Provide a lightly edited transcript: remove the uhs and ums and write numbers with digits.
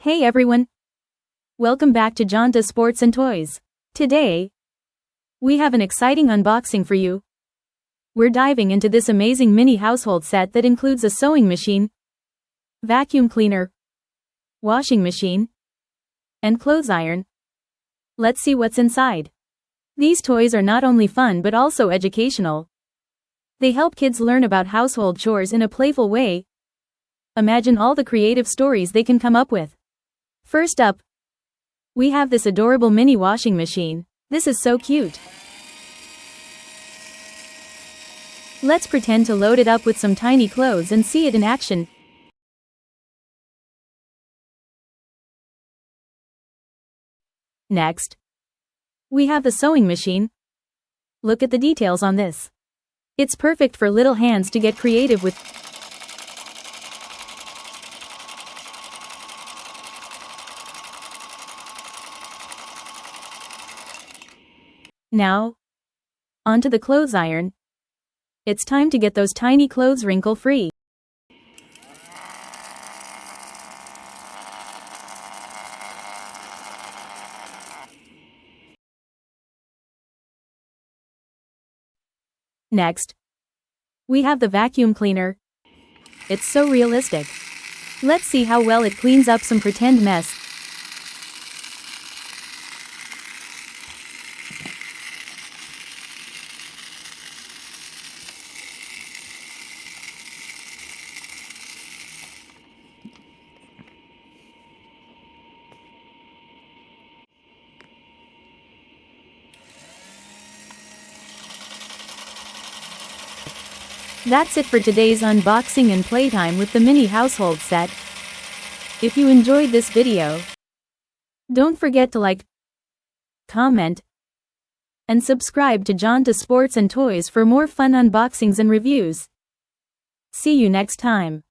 Hey everyone! Welcome back to Jonta Sports and Toys. Today, we have an exciting unboxing for you. We're diving into this amazing mini household set that includes a sewing machine, vacuum cleaner, washing machine, and clothes iron. Let's see what's inside. These toys are not only fun but also educational. They help kids learn about household chores in a playful way. Imagine all the creative stories they can come up with. First up, we have this adorable mini washing machine. This is so cute. Let's pretend to load it up with some tiny clothes and see it in action. Next, we have the sewing machine. Look at the details on this. It's perfect for little hands to get creative with. Now, onto the clothes iron. It's time to get those tiny clothes wrinkle-free. Next, we have the vacuum cleaner. It's so realistic. Let's see how well it cleans up some pretend mess. That's it for today's unboxing and playtime with the mini household set. If you enjoyed this video, don't forget to like, comment, and subscribe to Jonta Sports and Toys for more fun unboxings and reviews. See you next time.